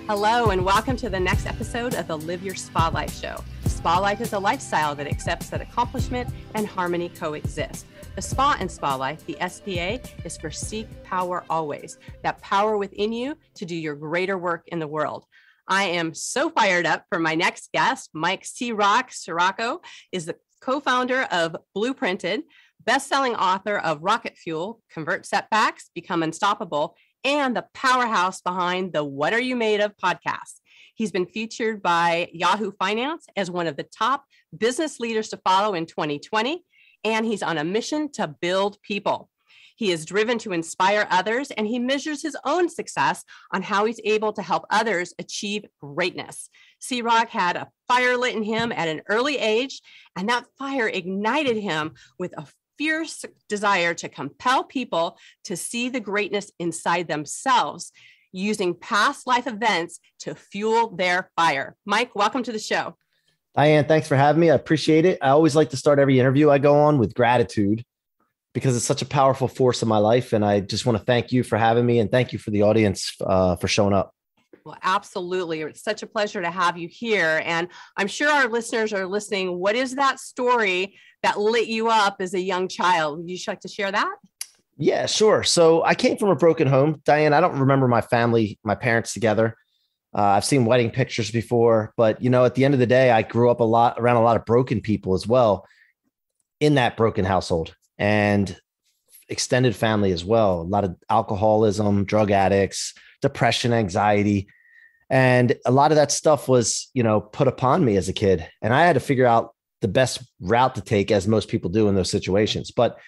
Hello, and welcome to the next episode of the Live Your Spotlight Show. Spotlight is a lifestyle that accepts that accomplishment and harmony coexist. The SPA in Spotlight, the SPA, is for seek power always, that power within you to do your greater work in the world. I am so fired up for my next guest. Mike C-Roc Ciorrocco is the co-founder of Blooprinted, best-selling author of Rocket Fuel, Convert Setbacks, Become Unstoppable, and the powerhouse behind the What Are You Made Of podcast. He's been featured by Yahoo Finance as one of the top business leaders to follow in 2020, and he's on a mission to build people. He is driven to inspire others, and he measures his own success on how he's able to help others achieve greatness. C-Roc had a fire lit in him at an early age, and that fire ignited him with a fierce desire to compel people to see the greatness inside themselves, using past life events to fuel their fire. Mike, welcome to the show. Diane, thanks for having me. I appreciate it. I always like to start every interview I go on with gratitude because it's such a powerful force in my life. And I just want to thank you for having me and thank you for the audience for showing up. Well, absolutely. It's such a pleasure to have you here. And I'm sure our listeners are listening. What is that story that lit you up as a young child? Would you like to share that? Yeah, sure. So I came from a broken home. Diane, I don't remember my family, my parents together. I've seen wedding pictures before, but at the end of the day, I grew up around a lot of broken people as well in that broken household and extended family as well. A lot of alcoholism, drug addicts, depression, anxiety. And a lot of that stuff was, put upon me as a kid. And I had to figure out the best route to take, as most people do in those situations. But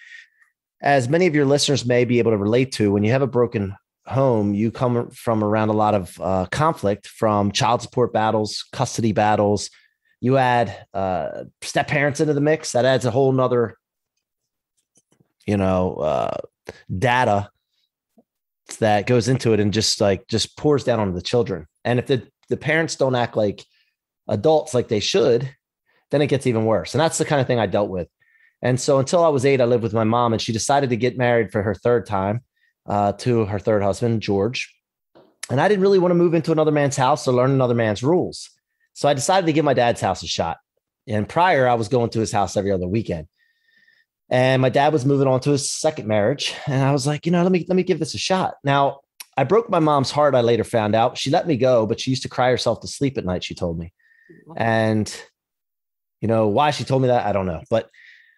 as many of your listeners may be able to relate to, when you have a broken home, you come from around a lot of conflict, from child support battles, custody battles. You add step parents into the mix. That adds a whole nother, data that goes into it and just pours down onto the children. And if the parents don't act like adults like they should, then it gets even worse. And that's the kind of thing I dealt with. And so until I was 8, I lived with my mom, and she decided to get married for her third time to her third husband, George. And I didn't really want to move into another man's house or learn another man's rules. So I decided to give my dad's house a shot. And prior, I was going to his house every other weekend. And my dad was moving on to his second marriage. And I was like, let me give this a shot. Now, I broke my mom's heart. I later found out she let me go, but she used to cry herself to sleep at night, she told me. And why she told me that, I don't know. But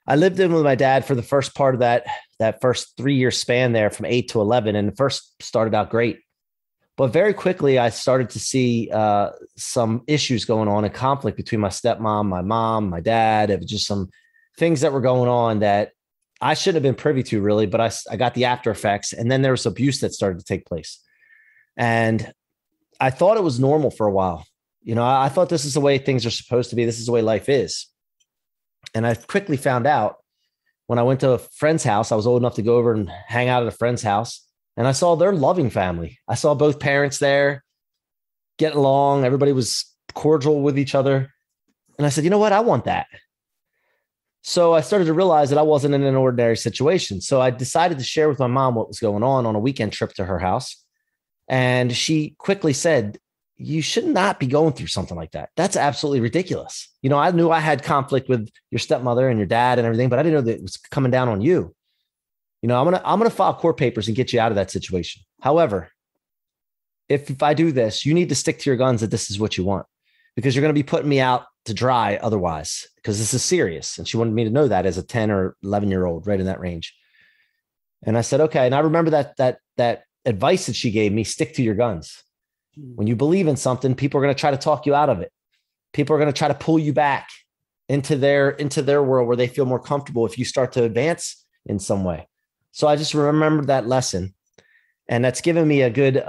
I lived in with my dad for the first part of that first 3-year span there, from 8 to 11. And the first started out great. But very quickly, I started to see some issues going on and conflict between my stepmom, my mom, my dad. It was just some things that were going on that I shouldn't have been privy to, really. But I got the after effects. And then there was abuse that started to take place. And I thought it was normal for a while. I thought this is the way things are supposed to be. This is the way life is. And I quickly found out when I went to a friend's house. I was old enough to go over and hang out at a friend's house. And I saw their loving family. I saw both parents there getting along. Everybody was cordial with each other. And I said, you know what? I want that. So I started to realize that I wasn't in an ordinary situation. So I decided to share with my mom what was going on a weekend trip to her house. And she quickly said, you should not be going through something like that. That's absolutely ridiculous. I knew I had conflict with your stepmother and your dad and everything, but I didn't know that it was coming down on you. I'm going to file court papers and get you out of that situation. However, if I do this, you need to stick to your guns that this is what you want, because you're going to be putting me out to dry otherwise, because this is serious. And she wanted me to know that as a 10 or 11-year-old, right in that range. And I said, okay. And I remember that advice that she gave me: stick to your guns. When you believe in something, people are going to try to talk you out of it. People are going to try to pull you back into their world where they feel more comfortable if you start to advance in some way. So I just remembered that lesson, and that's given me a good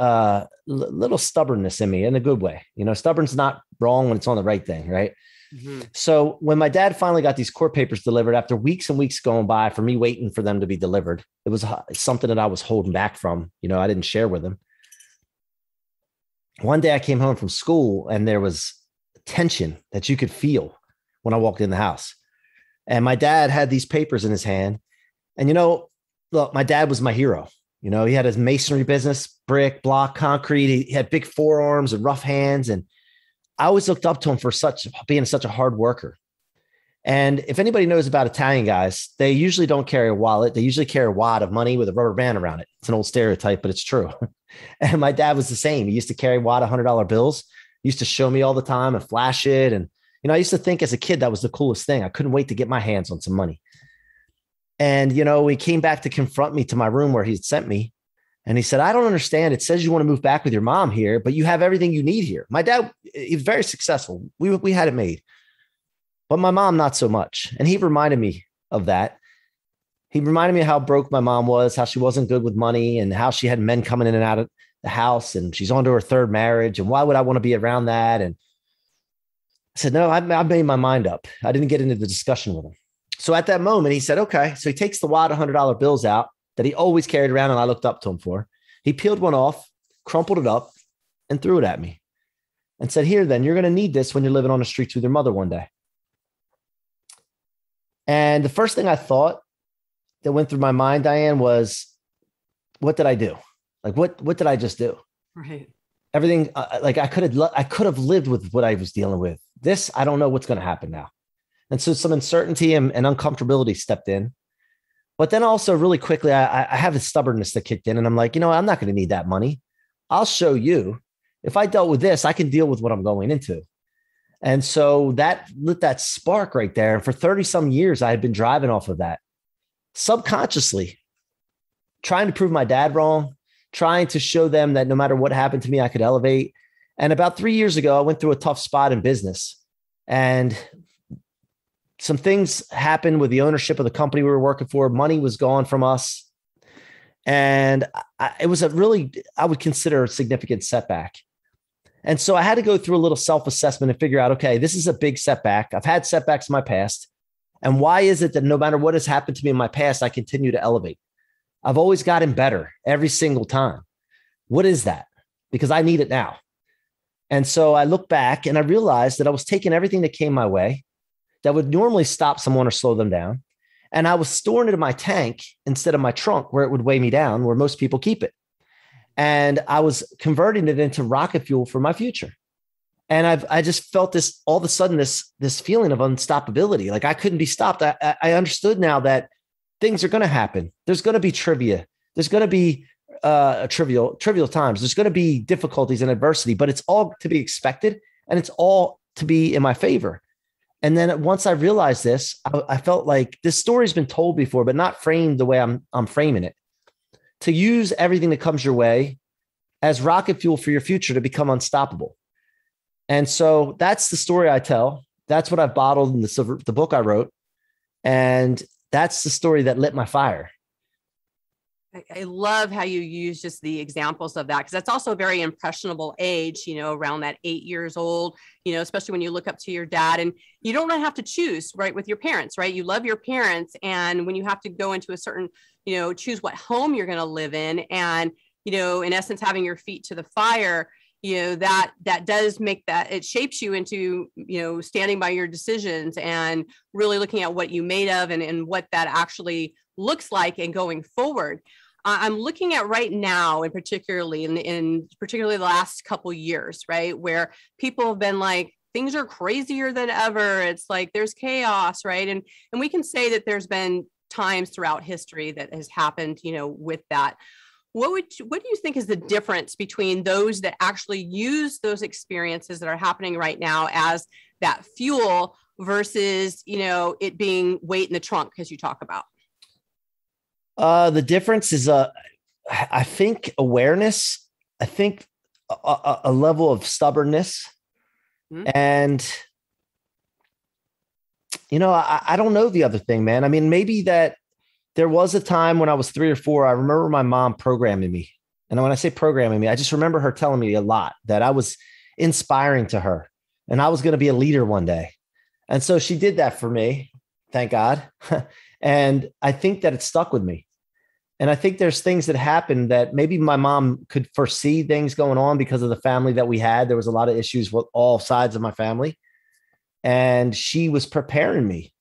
little stubbornness in me, in a good way. Stubborn's not wrong when it's on the right thing, right? Mm-hmm. So when my dad finally got these court papers delivered, after weeks and weeks going by for me waiting for them to be delivered, it was something that I was holding back from. I didn't share with him. One day I came home from school and there was tension that you could feel when I walked in the house. And my dad had these papers in his hand. And look, my dad was my hero. You know, he had his masonry business, brick, block, concrete. He had big forearms and rough hands. And I always looked up to him for being such a hard worker. And if anybody knows about Italian guys, they usually don't carry a wallet. They usually carry a wad of money with a rubber band around it. It's an old stereotype, but it's true. And my dad was the same. He used to carry a wad of $100 bills. He used to show me all the time and flash it. And, you know, I used to think as a kid, that was the coolest thing. I couldn't wait to get my hands on some money. And, you know, he came back to confront me to my room where he'd sent me. And he said, I don't understand. It says you want to move back with your mom here, but you have everything you need here. My dad, he's very successful. We had it made. But my mom, not so much. And he reminded me of that. He reminded me how broke my mom was, how she wasn't good with money, and how she had men coming in and out of the house, and she's on to her third marriage. And why would I want to be around that? And I said, no, I made my mind up. I didn't get into the discussion with him. So at that moment, he said, okay. So he takes the wad of $100 bills out that he always carried around and I looked up to him for. He peeled one off, crumpled it up, and threw it at me and said, here, then, you're going to need this when you're living on the streets with your mother one day. And the first thing I thought that went through my mind, Diane, was, what did I do? Like, what did I just do? Right. Everything, like I could have lived with what I was dealing with. This, I don't know what's going to happen now. And so some uncertainty and uncomfortability stepped in. But then also really quickly, I have a stubbornness that kicked in, and I'm like, you know, I'm not going to need that money. I'll show you. If I dealt with this, I can deal with what I'm going into. And so that lit that spark right there. And for 30 some years, I had been driving off of that, subconsciously trying to prove my dad wrong, trying to show them that no matter what happened to me, I could elevate. And about 3 years ago, I went through a tough spot in business, and some things happened with the ownership of the company we were working for. Money was gone from us. And it was I would consider a significant setback. And so I had to go through a little self-assessment and figure out, okay, this is a big setback. I've had setbacks in my past. And why is it that no matter what has happened to me in my past, I continue to elevate? I've always gotten better every single time. What is that? Because I need it now. And so I look back and I realized that I was taking everything that came my way that would normally stop someone or slow them down, and I was storing it in my tank instead of my trunk where it would weigh me down, where most people keep it. And I was converting it into rocket fuel for my future. And I just felt this all of a sudden, this feeling of unstoppability. Like I couldn't be stopped. I understood now that things are going to happen. There's going to be trivia. There's going to be trivial times. There's going to be difficulties and adversity, but it's all to be expected, and it's all to be in my favor. And then once I realized this, I felt like this story's been told before, but not framed the way I'm framing it. To use everything that comes your way as rocket fuel for your future to become unstoppable. And so that's the story I tell. That's what I've bottled in the book I wrote. And that's the story that lit my fire. I love how you use just the examples of that, because that's also a very impressionable age, you know, around that 8 years old, you know, especially when you look up to your dad, and you don't really have to choose, right, with your parents, right? You love your parents. And when you have to go into a certain, you know, choose what home you're going to live in, and, you know, in essence, having your feet to the fire, you know, that does make that, it shapes you into, you know, standing by your decisions and really looking at what you made of and what that actually looks like and going forward. I'm looking at right now, and particularly in particularly the last couple years, right, where people have been like, things are crazier than ever. It's like there's chaos, right? And we can say that there's been times throughout history that has happened, you know, with that. What do you think is the difference between those that actually use those experiences that are happening right now as that fuel versus, you know, it being weight in the trunk, as you talk about? The difference is, I think, awareness. I think a level of stubbornness, and you know, I don't know the other thing, man. I mean, maybe that there was a time when I was 3 or 4. I remember my mom programming me, and when I say programming me, I just remember her telling me a lot that I was inspiring to her, and I was going to be a leader one day. And so she did that for me, thank God. And I think that it stuck with me. And I think there's things that happened that maybe my mom could foresee things going on because of the family that we had. There was a lot of issues with all sides of my family. And she was preparing me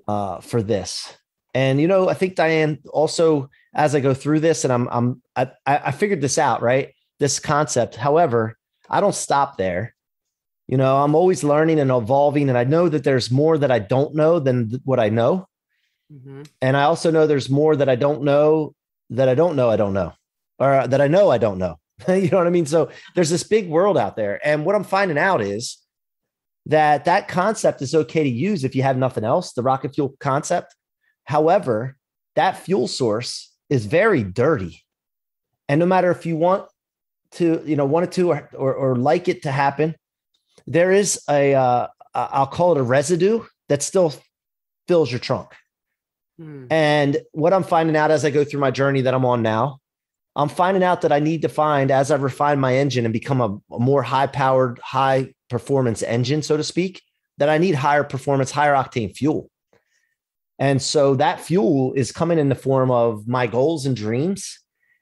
for this. And, I think Diane also, as I go through this and I figured this out, right? This concept. However, I don't stop there. I'm always learning and evolving. And I know that there's more that I don't know than what I know. Mm-hmm. And I also know there's more that I don't know that I don't know. I don't know, or that I know I don't know. You know what I mean? So there's this big world out there. And what I'm finding out is that concept is okay to use if you have nothing else, the rocket fuel concept. However, that fuel source is very dirty. And no matter if you want it to or like it to happen, there is I'll call it a residue that still fills your trunk. And what I'm finding out as I go through my journey that I'm on now, I'm finding out that I need to find, as I refine my engine and become a more high-powered, high-performance engine, so to speak, that I need higher performance, higher octane fuel. And so that fuel is coming in the form of my goals and dreams.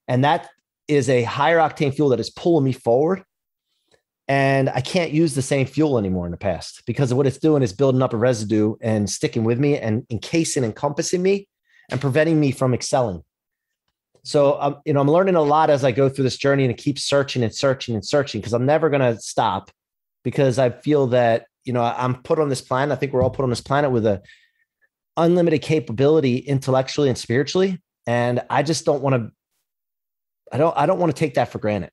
And that is a higher octane fuel that is pulling me forward. And I can't use the same fuel anymore in the past, because of what it's doing is building up a residue and sticking with me and encasing, encompassing me and preventing me from excelling. So, I'm learning a lot as I go through this journey, and I keep searching and searching and searching, because I'm never going to stop, because I feel that, I'm put on this planet. I think we're all put on this planet with a unlimited capability intellectually and spiritually. And I just don't want to, I don't want to take that for granted.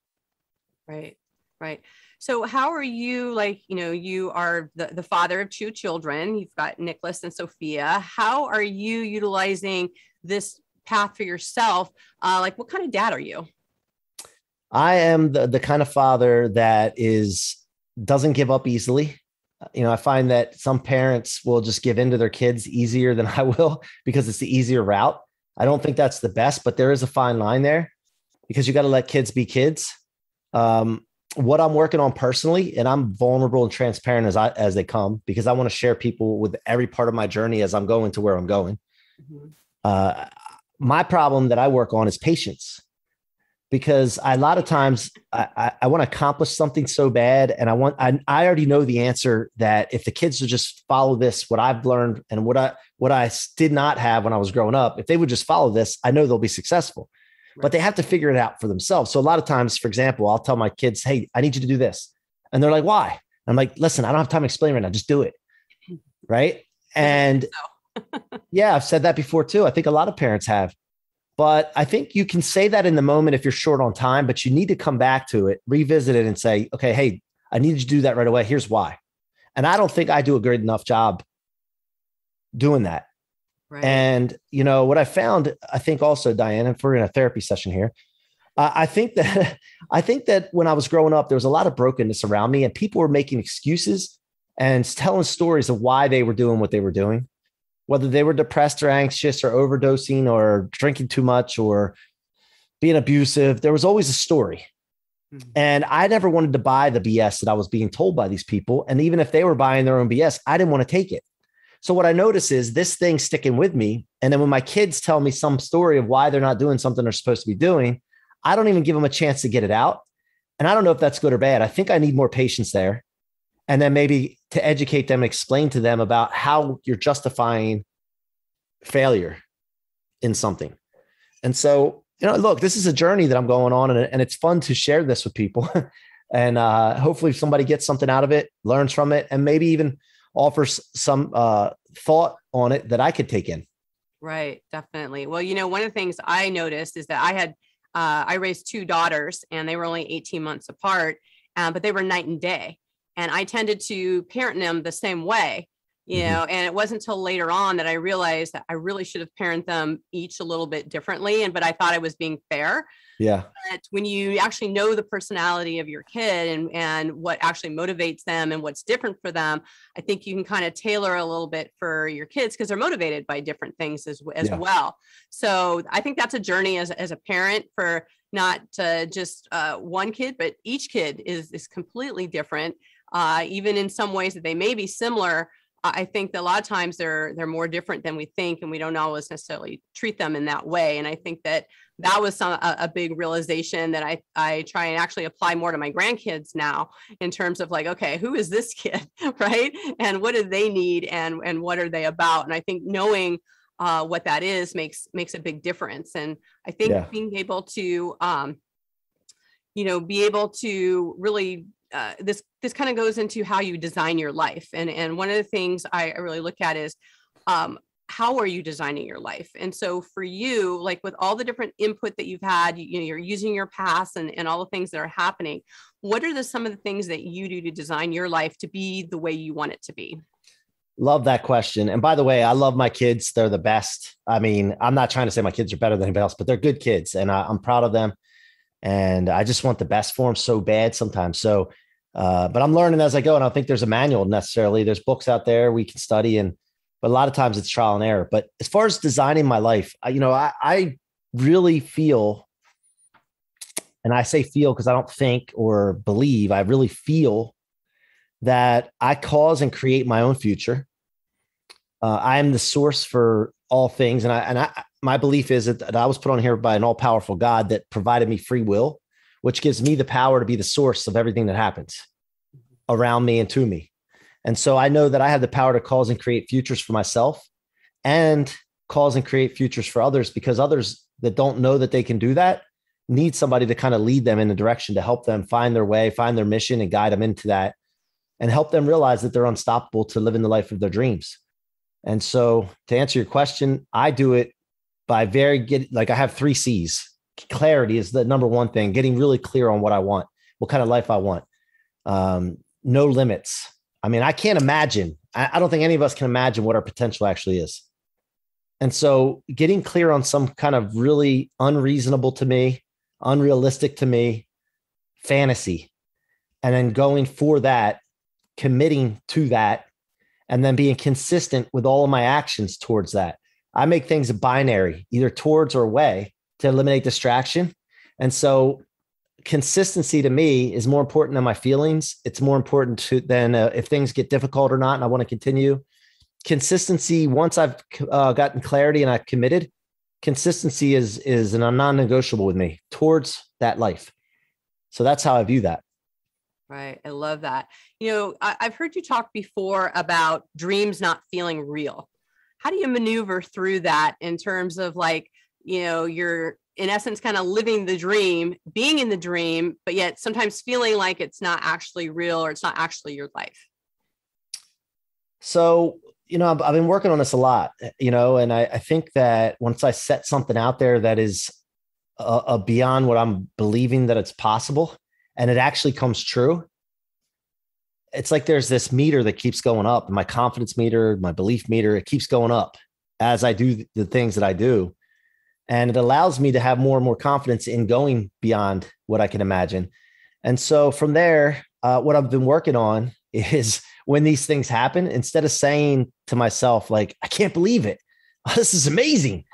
Right. Right. So how are you, you are the father of two children. You've got Nicholas and Sophia. How are you utilizing this path for yourself? What kind of dad are you? I am the kind of father that doesn't give up easily. I find that some parents will just give in to their kids easier than I will, because it's the easier route. I don't think that's the best, but there is a fine line there, because you got to let kids be kids. What I'm working on personally, and I'm vulnerable and transparent as they come, because I want to share people with every part of my journey as I'm going to where I'm going. Mm-hmm. My problem that I work on is patience, because a lot of times I want to accomplish something so bad. And I already know the answer, that if the kids would just follow this, what I've learned and what I did not have when I was growing up, if they would just follow this, I know they'll be successful. But they have to figure it out for themselves. So a lot of times, for example, I'll tell my kids, hey, I need you to do this. And they're like, why? I'm like, listen, I don't have time to explain right now. Just do it. Right. And yeah, I've said that before too. I think a lot of parents have. But I think you can say that in the moment if you're short on time, but you need to come back to it, revisit it and say, okay, hey, I need you to do that right away. Here's why. And I don't think I do a great enough job doing that. Right. And, what I found, I think also, Diane, if we're in a therapy session here, I think that when I was growing up, there was a lot of brokenness around me, and people were making excuses and telling stories of why they were doing what they were doing, whether they were depressed or anxious or overdosing or drinking too much or being abusive. There was always a story. Mm-hmm. And I never wanted to buy the BS that I was being told by these people. And even if they were buying their own BS, I didn't want to take it. So what I notice is this thing sticking with me. And then when my kids tell me some story of why they're not doing something they're supposed to be doing, I don't even give them a chance to get it out. And I don't know if that's good or bad. I think I need more patience there. And then maybe to educate them, explain to them about how you're justifying failure in something. And so, look, this is a journey that I'm going on, and it's fun to share this with people. And hopefully somebody gets something out of it, learns from it, and maybe even offers some thought on it that I could take in. Right. Definitely. Well, one of the things I noticed is that I raised two daughters, and they were only 18 months apart, but they were night and day. And I tended to parent them the same way, and it wasn't until later on that I realized that I really should have parented them each a little bit differently. But I thought I was being fair. Yeah. But when you actually know the personality of your kid and what actually motivates them and what's different for them, I think you can kind of tailor a little bit for your kids, because they're motivated by different things as well. So I think that's a journey as a parent, for not just one kid, but each kid is completely different. Even in some ways that they may be similar, I think that a lot of times they're more different than we think, and we don't always necessarily treat them in that way. And I think that was a big realization that I try and actually apply more to my grandkids now, in terms of okay, who is this kid, right? And what do they need, and what are they about? And I think knowing what that is makes a big difference. And I think being able to, be able to really, this kind of goes into how you design your life. And one of the things I really look at is, how are you designing your life? And so for you, like with all the different input that you've had, you're using your past and all the things that are happening. What are some of the things that you do to design your life to be the way you want it to be? Love that question. And by the way, I love my kids. They're the best. I mean, I'm not trying to say my kids are better than anybody else, but they're good kids and I'm proud of them. And I just want the best for them so bad sometimes. So, but I'm learning as I go. And I don't think there's a manual necessarily. There's books out there we can study, but a lot of times it's trial and error. But as far as designing my life, I really feel, and I say feel because I don't think or believe, I really feel that I cause and create my own future. I am the source for all things. And my belief is that I was put on here by an all powerful God that provided me free will, which gives me the power to be the source of everything that happens around me and to me. And so I know that I have the power to cause and create futures for myself and cause and create futures for others, because others that don't know that they can do that need somebody to kind of lead them in the direction to help them find their way, find their mission and guide them into that and help them realize that they're unstoppable to live in the life of their dreams. And so to answer your question, I do it by I have 3 C's. Clarity is the number one thing, getting really clear on what I want, what kind of life I want. No limits. I mean, I can't imagine. I don't think any of us can imagine what our potential actually is. And so getting clear on some kind of really unreasonable to me, unrealistic to me, fantasy, and then going for that, committing to that, and then being consistent with all of my actions towards that. I make things a binary, either towards or away, to eliminate distraction. And so consistency to me is more important than my feelings. It's more important than if things get difficult or not, and I want to continue. Consistency, once I've gotten clarity and I've committed, consistency is a non-negotiable with me towards that life. So that's how I view that. Right. I love that. I've heard you talk before about dreams not feeling real. How do you maneuver through that in terms of you're in essence kind of living the dream, being in the dream, but yet sometimes feeling like it's not actually real or it's not actually your life? So, I've been working on this a lot, and I think that once I set something out there that is beyond what I'm believing that it's possible, and it actually comes true, it's like there's this meter that keeps going up, my confidence meter, my belief meter, it keeps going up as I do the things that I do. And it allows me to have more and more confidence in going beyond what I can imagine. And so from there, what I've been working on is when these things happen, instead of saying to myself, like, I can't believe it, this is amazing,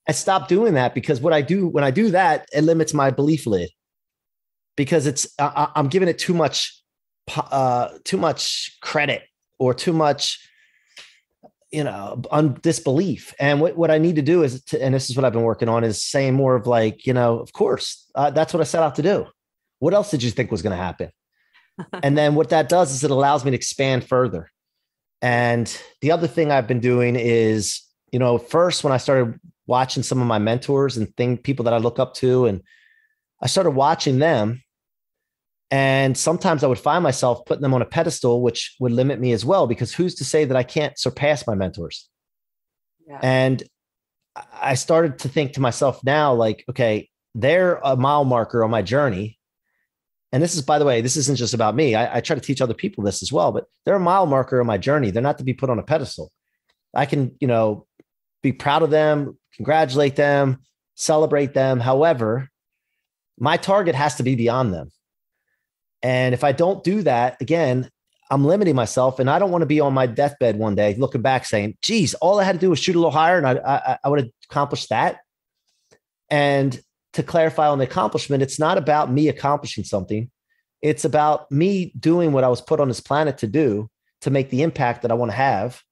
I stop doing that, because when I do that, it limits my belief lid, because I'm giving it too much credit or too much, disbelief. And what I need to do is, and this is what I've been working on, is saying more of like, of course, that's what I set out to do. What else did you think was going to happen? And then what that does is it allows me to expand further. And the other thing I've been doing is, first when I started watching some of my mentors and people that I look up to, and I started watching them, and sometimes I would find myself putting them on a pedestal, which would limit me as well, because who's to say that I can't surpass my mentors? Yeah. And I started to think to myself now, like, okay, they're a mile marker on my journey. And this is, by the way, this isn't just about me. I try to teach other people this as well, but they're a mile marker on my journey. They're not to be put on a pedestal. I can, be proud of them, congratulate them, celebrate them. However, my target has to be beyond them. And if I don't do that, again, I'm limiting myself, and I don't want to be on my deathbed one day looking back saying, geez, all I had to do was shoot a little higher and I would have accomplished that. And to clarify on the accomplishment, it's not about me accomplishing something. It's about me doing what I was put on this planet to do, to make the impact that I want to have.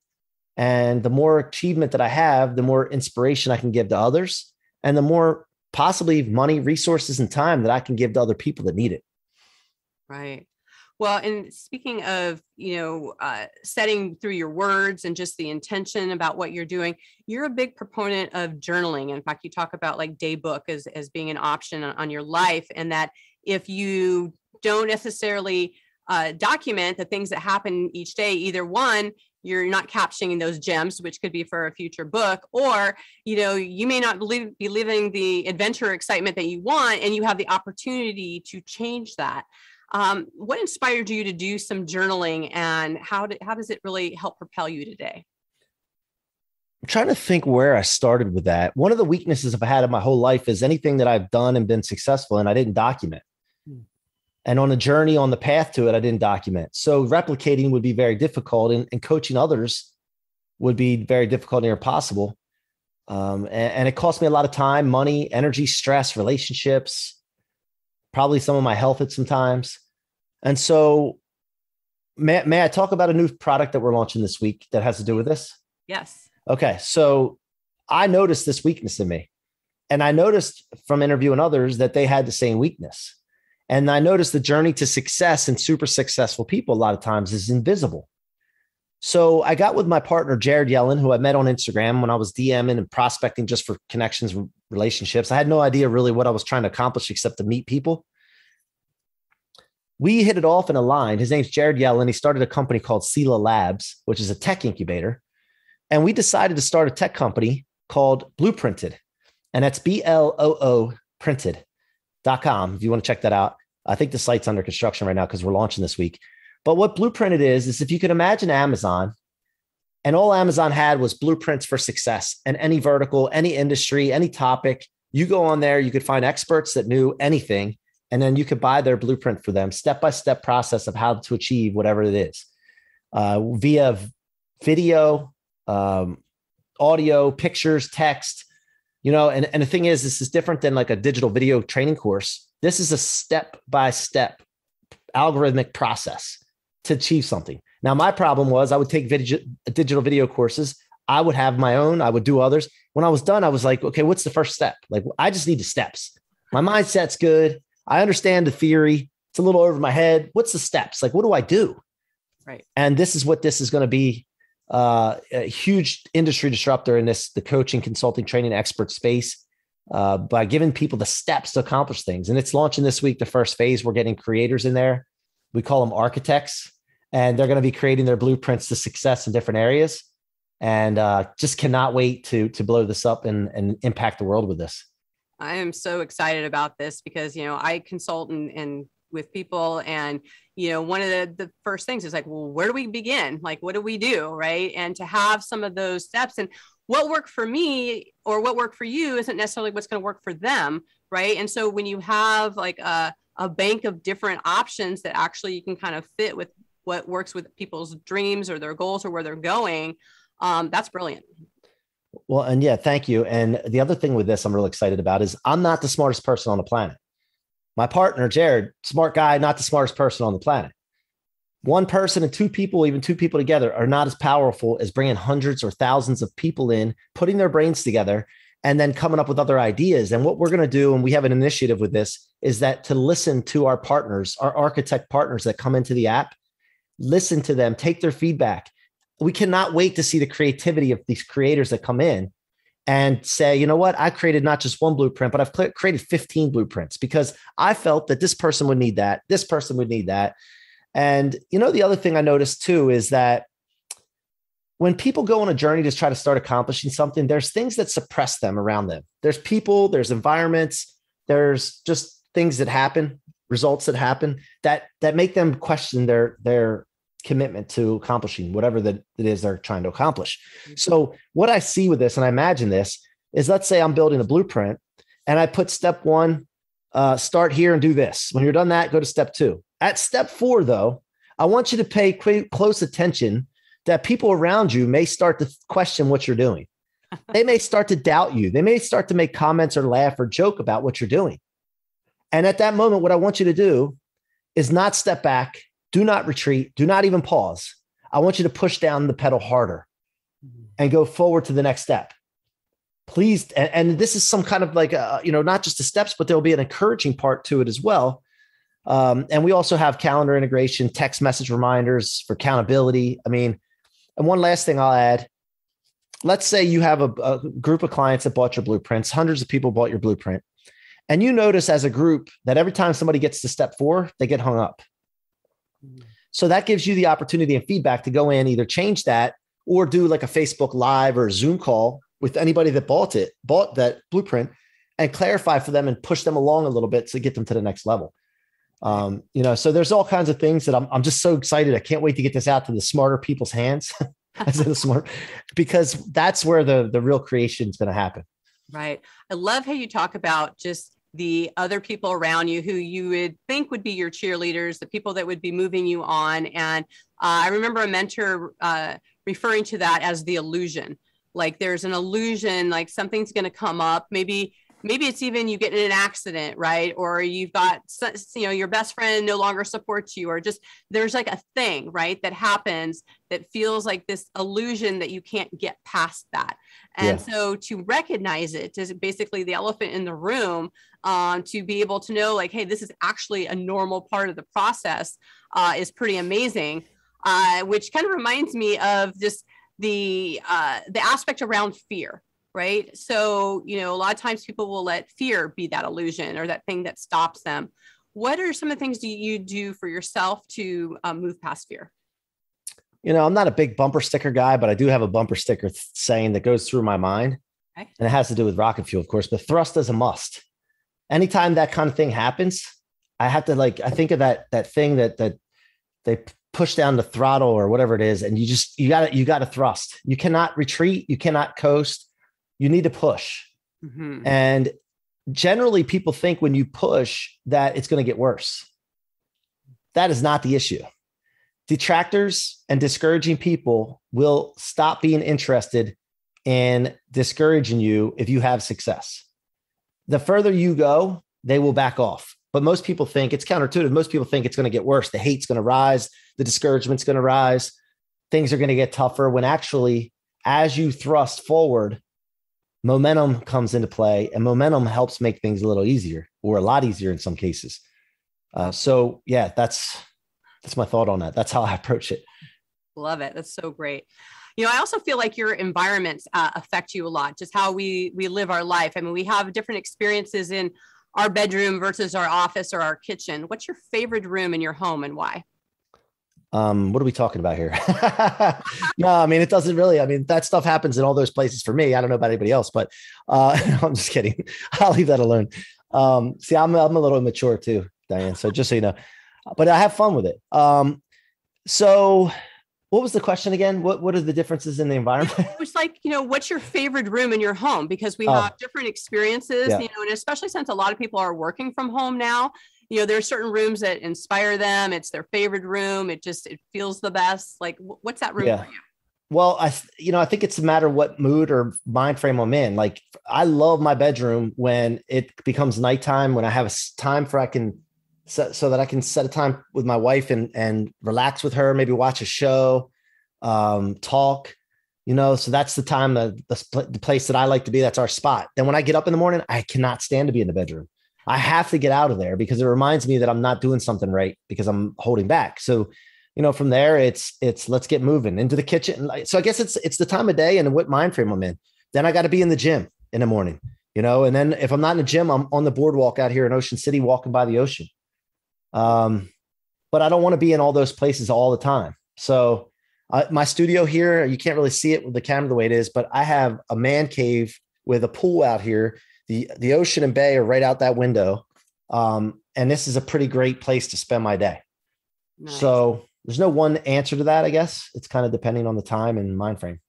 And the more achievement that I have, the more inspiration I can give to others, and the more possibly money, resources, and time that I can give to other people that need it. Right. Well, and speaking of, setting through your words and just the intention about what you're doing, you're a big proponent of journaling. In fact, you talk about like day book as being an option on your life, and that if you don't necessarily document the things that happen each day, either one, you're not capturing those gems, which could be for a future book, or, you may not be living the adventure excitement that you want, and you have the opportunity to change that. What inspired you to do some journaling, and how does it really help propel you today? I'm trying to think where I started with that. One of the weaknesses I've had in my whole life is anything that I've done and been successful in, I didn't document. And on a journey, on the path to it, I didn't document. So replicating would be very difficult, and coaching others would be very difficult and impossible. And it cost me a lot of time, money, energy, stress, relationships, probably some of my health at some times. And so may I talk about a new product that we're launching this week that has to do with this? Yes. Okay. So I noticed this weakness in me, and I noticed from interviewing others that they had the same weakness. And I noticed the journey to success in super successful people a lot of times is invisible. So I got with my partner, Jared Yellen, who I met on Instagram when I was DMing and prospecting just for connections, relationships. I had no idea really what I was trying to accomplish except to meet people. We hit it off and aligned. His name's Jared Yellen. He started a company called Sela Labs, which is a tech incubator. And we decided to start a tech company called Blooprinted. And that's BLOO printed.com. If you want to check that out. I think the site's under construction right now because we're launching this week. But what Blooprinted is if you could imagine Amazon, and all Amazon had was blueprints for success, and any vertical, any industry, any topic, you go on there, you could find experts that knew anything, and then you could buy their blueprint for them, step-by-step process of how to achieve whatever it is, via video, audio, pictures, text, and the thing is, this is different than like a digital video training course. This is a step-by-step algorithmic process to achieve something. Now, my problem was I would take digital video courses. I would have my own. I would do others. When I was done, I was like, okay, what's the first step? Like, I just need the steps. My mindset's good. I understand the theory. It's a little over my head. What's the steps? Like, what do I do? Right. And this is what this is going to be, a huge industry disruptor in the coaching, consulting, training expert space, by giving people the steps to accomplish things. And it's launching this week, the first phase. We're getting creators in there. We call them architects, and they're going to be creating their blueprints to success in different areas. And just cannot wait to blow this up and impact the world with this. I am so excited about this because, I consult and with people, and, one of the first things is like, well, where do we begin? Like, what do we do? Right. And to have some of those steps, and what worked for me or what worked for you isn't necessarily what's going to work for them. Right. And so when you have like a bank of different options that actually you can kind of fit with what works with people's dreams or their goals or where they're going, that's brilliant. Well, and yeah, thank you. And the other thing with this I'm really excited about is I'm not the smartest person on the planet. My partner, Jared, smart guy, not the smartest person on the planet. One person and two people, even two people together, are not as powerful as bringing hundreds or thousands of people in, putting their brains together, and then coming up with other ideas. And what we're going to do, and we have an initiative with this, is that to listen to our partners, our architect partners that come into the app, listen to them, take their feedback. We cannot wait to see the creativity of these creators that come in and say, you know what, I created not just one blueprint, but I've created 15 blueprints because I felt that this person would need that. This person would need that. And, the other thing I noticed too, is that when people go on a journey to try to start accomplishing something, there's things that suppress them around them. There's people, there's environments, there's just things that happen, results that happen that make them question their commitment to accomplishing whatever that it is they're trying to accomplish. So what I see with this, and I imagine this, is let's say I'm building a blueprint and I put step one, start here and do this. When you're done that, go to step two. At step four, though, I want you to pay close attention that people around you may start to question what you're doing. They may start to doubt you. They may start to make comments or laugh or joke about what you're doing. And at that moment, what I want you to do is not step back. Do not retreat. Do not even pause. I want you to push down the pedal harder and go forward to the next step. Please. And this is some kind of like, not just the steps, but there'll be an encouraging part to it as well. And we also have calendar integration, text message reminders for accountability. I mean, and one last thing I'll add, let's say you have a group of clients that bought your blueprints, hundreds of people bought your blueprint. And you notice as a group that every time somebody gets to step 4, they get hung up. So that gives you the opportunity and feedback to go in, either change that or do like a Facebook Live or a Zoom call with anybody that bought that blueprint, and clarify for them and push them along a little bit to get them to the next level. So there's all kinds of things that I'm just so excited. I can't wait to get this out to the smarter people's hands. Because that's where the real creation is going to happen. Right. I love how you talk about just the other people around you who you would think would be your cheerleaders, the people that would be moving you on. And I remember a mentor referring to that as the illusion. Like there's an illusion, like something's going to come up. Maybe it's even you get in an accident, right? Or you've got, your best friend no longer supports you, or just there's like a thing, right, that happens that feels like this illusion that you can't get past that. And so to recognize it is basically the elephant in the room, to be able to know like, hey, this is actually a normal part of the process, is pretty amazing, which kind of reminds me of just the aspect around fear. Right. So, a lot of times people will let fear be that illusion or that thing that stops them. What are some of the things do you do for yourself to move past fear? I'm not a big bumper sticker guy, but I do have a bumper sticker saying that goes through my mind. Okay. And it has to do with rocket fuel, of course, but thrust is a must. Anytime that kind of thing happens, I have to I think of that thing that they push down the throttle or whatever it is. And you got to thrust. You cannot retreat. You cannot coast. You need to push. Mm-hmm. And generally people think when you push that it's going to get worse. That is not the issue. Detractors and discouraging people will stop being interested in discouraging you if you have success. The further you go, they will back off. But most people think it's counterintuitive. Most people think it's going to get worse. The hate's going to rise. The discouragement's going to rise. Things are going to get tougher, when actually, as you thrust forward, momentum comes into play, and momentum helps make things a little easier, or a lot easier in some cases. That's my thought on that. That's how I approach it. Love it. That's so great. I also feel like your environments affect you a lot, just how we live our life. I mean, we have different experiences in our bedroom versus our office or our kitchen. What's your favorite room in your home and why? What are we talking about here? No, I mean, it doesn't really, that stuff happens in all those places for me. I don't know about anybody else, but I'm just kidding. I'll leave that alone. See, I'm a little immature too, Diane. So just so you know, but I have fun with it. So what was the question again? What are the differences in the environment? It was like, what's your favorite room in your home? Because we have different experiences, and especially since a lot of people are working from home now, there are certain rooms that inspire them. It's their favorite room. It feels the best. Like, what's that room for you? Well, I think it's a matter of what mood or mind frame I'm in. Like, I love my bedroom when it becomes nighttime, when I have a time so that I can set a time with my wife and relax with her, maybe watch a show, talk, so that's the time, the place that I like to be. That's our spot. Then when I get up in the morning, I cannot stand to be in the bedroom. I have to get out of there because it reminds me that I'm not doing something right because I'm holding back. So, from there, it's let's get moving into the kitchen. So I guess it's the time of day and what mind frame I'm in. Then I got to be in the gym in the morning, and then if I'm not in the gym, I'm on the boardwalk out here in Ocean City, walking by the ocean. But I don't want to be in all those places all the time. So my studio here, you can't really see it with the camera the way it is, but I have a man cave with a pool out here. The ocean and bay are right out that window. And this is a pretty great place to spend my day. Nice. So there's no one answer to that, I guess. It's kind of depending on the time and mind frame.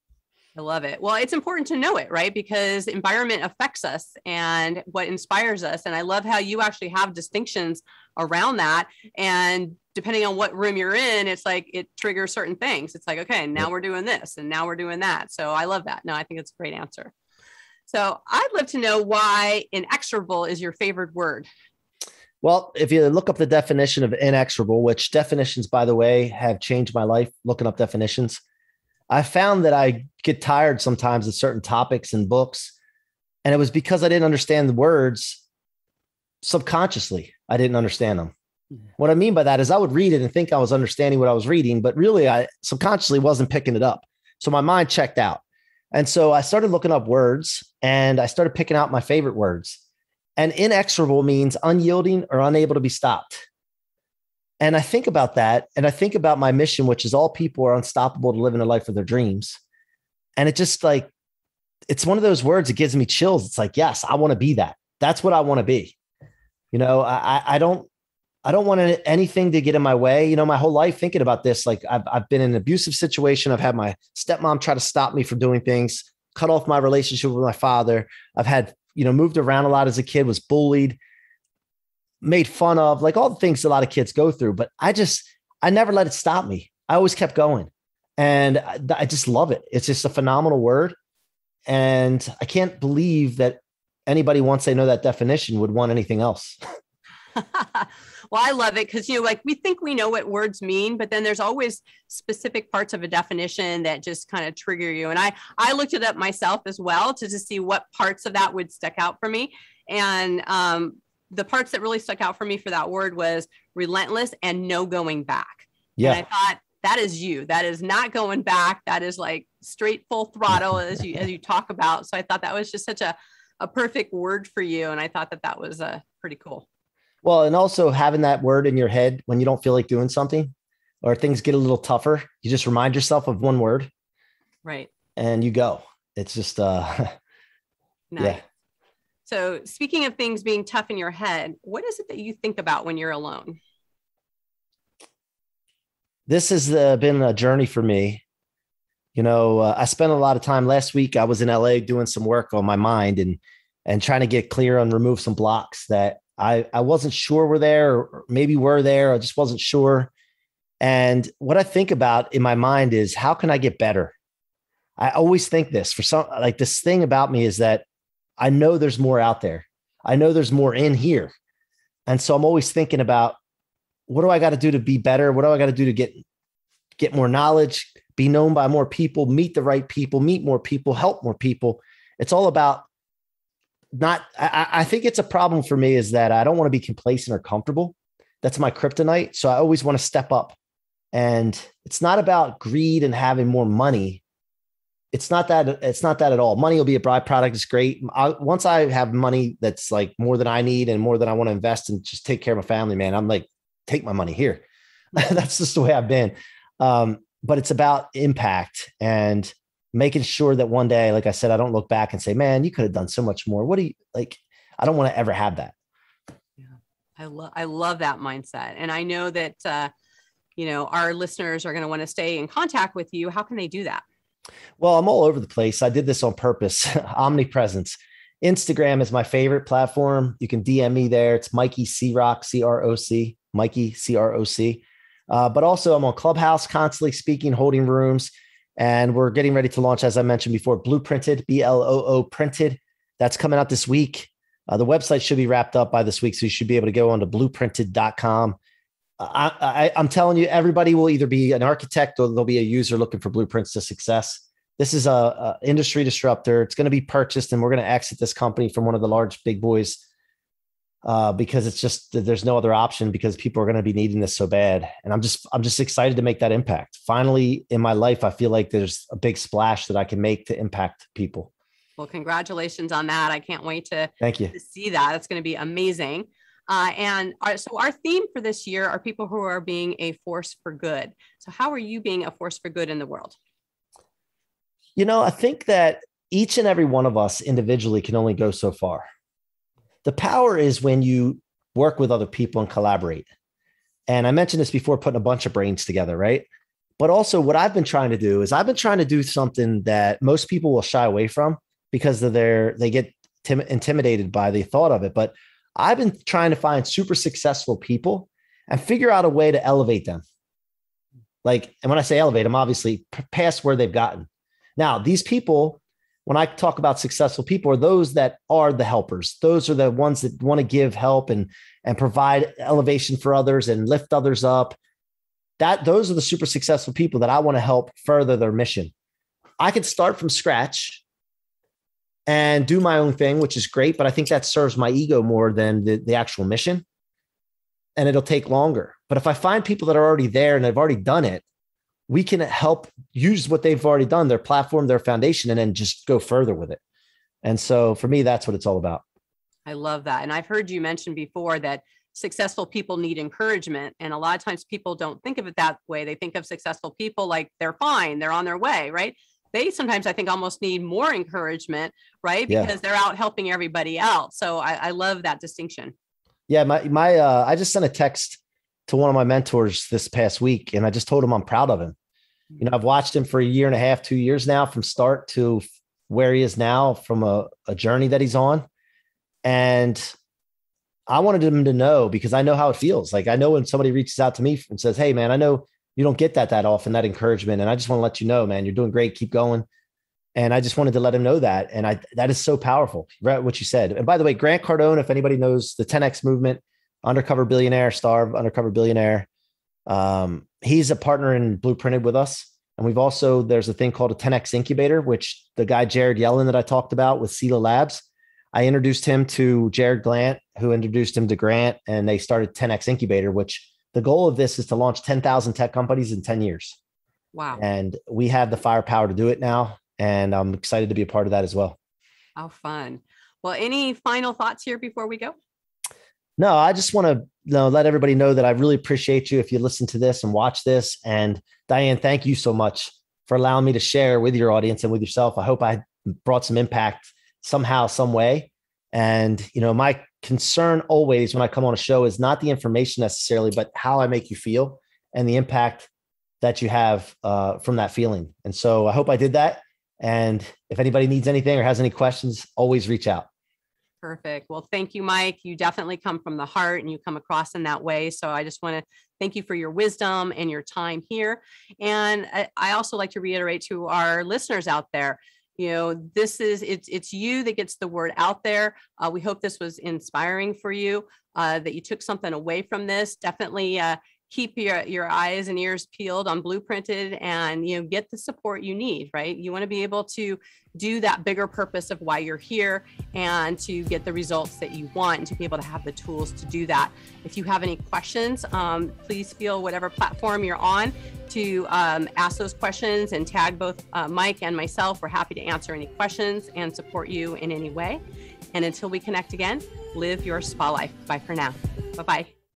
I love it. Well, it's important to know it, right? Because environment affects us and what inspires us. And I love how you actually have distinctions around that. And depending on what room you're in, it's like it triggers certain things. It's like, okay, now we're doing this and now we're doing that. So I love that. No, I think it's a great answer. So I'd love to know why inexorable is your favorite word. Well, if you look up the definition of inexorable, which definitions, by the way, have changed my life, looking up definitions, I found that I get tired sometimes of certain topics and books. And it was because I didn't understand the words subconsciously. I didn't understand them. What I mean by that is I would read it and think I was understanding what I was reading, but really I subconsciously wasn't picking it up. So my mind checked out. And so I started looking up words and I started picking out my favorite words. And inexorable means unyielding or unable to be stopped. And I think about that. And I think about my mission, which is all people are unstoppable to live in the life of their dreams. And it just like, it's one of those words that gives me chills. It's like, yes, I want to be that. That's what I want to be. You know, I don't want anything to get in my way. You know, my whole life thinking about this, like I've been in an abusive situation. I've had my stepmom try to stop me from doing things, cut off my relationship with my father. I've had, you know, moved around a lot as a kid, was bullied, made fun of, like all the things a lot of kids go through. But I never let it stop me. I always kept going. And I just love it. It's just a phenomenal word. And I can't believe that anybody, once they know that definition, would want anything else. Well, I love it because, you know, like we think we know what words mean, but then there's always specific parts of a definition that just kind of trigger you. And I looked it up myself as well to see what parts of that would stick out for me. And the parts that really stuck out for me for that word was relentless and no going back. Yeah. And I thought, that is you. That is not going back. That is like straight full throttle as you talk about. So I thought that was just such a perfect word for you. And I thought that was pretty cool. Well, and also having that word in your head when you don't feel like doing something or things get a little tougher, you just remind yourself of one word. Right. And you go. It's just, nice. Yeah. So speaking of things being tough in your head, what is it that you think about when you're alone? This has been a journey for me. You know, I spent a lot of time last week. I was in LA doing some work on my mind and trying to get clear and remove some blocks that I wasn't sure were there, or maybe were there. I just wasn't sure. And what I think about in my mind is, how can I get better? I always think this for some, like this thing about me is that I know there's more out there. I know there's more in here. And so I'm always thinking about, what do I got to do to be better? What do I got to do to get more knowledge, be known by more people, meet the right people, meet more people, help more people? It's all about I think it's a problem for me is that I don't want to be complacent or comfortable. That's my kryptonite. So I always want to step up. And it's not about greed and having more money. It's not that at all. Money will be a byproduct. It's great. Once I have money that's like more than I need and more than I want to invest and just take care of my family, man, I'm like, take my money here. That's just the way I've been. But it's about impact and making sure that one day, like I said, I don't look back and say, man, you could have done so much more. What do you like? I don't want to ever have that. Yeah, I love that mindset. And I know that, you know, our listeners are going to want to stay in contact with you. How can they do that? Well, I'm all over the place. I did this on purpose. Omnipresence. Instagram is my favorite platform. You can DM me there. It's Mikey C-Roc, C-R-O-C, Mikey C-R-O-C. But also I'm on Clubhouse, constantly speaking, holding rooms. And we're getting ready to launch, as I mentioned before, Blooprinted, B-L-O-O printed. That's coming out this week. The website should be wrapped up by this week. So you should be able to go on to blooprinted.com. I'm telling you, everybody will either be an architect or there'll be a user looking for blueprints to success. This is a industry disruptor. It's going to be purchased and we're going to exit this company from one of the large big boys because it's just, there's no other option because people are going to be needing this so bad. And I'm just excited to make that impact. Finally, in my life, I feel like there's a big splash that I can make to impact people. Well, congratulations on that. I can't wait to see that. It's going to be amazing. So our theme for this year are people who are being a force for good. So how are you being a force for good in the world? You know, I think that each and every one of us individually can only go so far. The power is when you work with other people and collaborate. And I mentioned this before, putting a bunch of brains together, right? But also what I've been trying to do is I've been trying to do something that most people will shy away from because they get intimidated by the thought of it. But I've been trying to find super successful people and figure out a way to elevate them. Like, and when I say elevate them, obviously past where they've gotten. Now, these people, when I talk about successful people, are those that are the helpers. Those are the ones that want to give help and provide elevation for others and lift others up. Those are the super successful people that I want to help further their mission. I could start from scratch and do my own thing, which is great, but I think that serves my ego more than the actual mission. and it'll take longer. But if I find people that are already there and they've already done it, we can help use what they've already done, their platform, their foundation, and then just go further with it. And so for me, that's what it's all about. I love that. And I've heard you mention before that successful people need encouragement. And a lot of times people don't think of it that way. They think of successful people like they're fine, they're on their way, right? They sometimes, I think, almost need more encouragement, right? Because they're out helping everybody else. So I love that distinction. Yeah. I just sent a text to one of my mentors this past week, and I just told him I'm proud of him. You know, I've watched him for 1.5 years, 2 years now, from start to where he is now, from a journey that he's on. And I wanted him to know, because I know how it feels. Like, I know when somebody reaches out to me and says, hey man, I know you don't get that often, that encouragement. And I just want to let you know, man, you're doing great. Keep going. And I just wanted to let him know that. And that is so powerful, right? What you said. And by the way, Grant Cardone, if anybody knows the 10X movement, undercover billionaire, star of Undercover Billionaire. He's a partner in Blooprinted with us. And there's a thing called a 10X incubator, which the guy, Jared Yellen, that I talked about with Sela Labs, I introduced him to Jared Glant, who introduced him to Grant, and they started 10X incubator, which the goal of this is to launch 10,000 tech companies in 10 years. Wow. And we have the firepower to do it now. And I'm excited to be a part of that as well. How fun. Well, any final thoughts here before we go? No, I just want to let everybody know that I really appreciate you if you listen to this and watch this. And Diane, thank you so much for allowing me to share with your audience and with yourself. I hope I brought some impact somehow, some way. And, my concern always when I come on a show is not the information necessarily, but how I make you feel and the impact that you have from that feeling. And so I hope I did that. And if anybody needs anything or has any questions, always reach out. Perfect. Well, thank you, Mike. You definitely come from the heart and you come across in that way. So I just want to thank you for your wisdom and your time here. And I also like to reiterate to our listeners out there, it's you that gets the word out there. We hope this was inspiring for you, that you took something away from this. Definitely keep your eyes and ears peeled on Blooprinted, and get the support you need, right? You want to be able to do that bigger purpose of why you're here and to get the results that you want and to be able to have the tools to do that. If you have any questions, please feel whatever platform you're on to ask those questions and tag both Mike and myself. We're happy to answer any questions and support you in any way. And until we connect again, live your spa life. Bye for now. Bye-bye.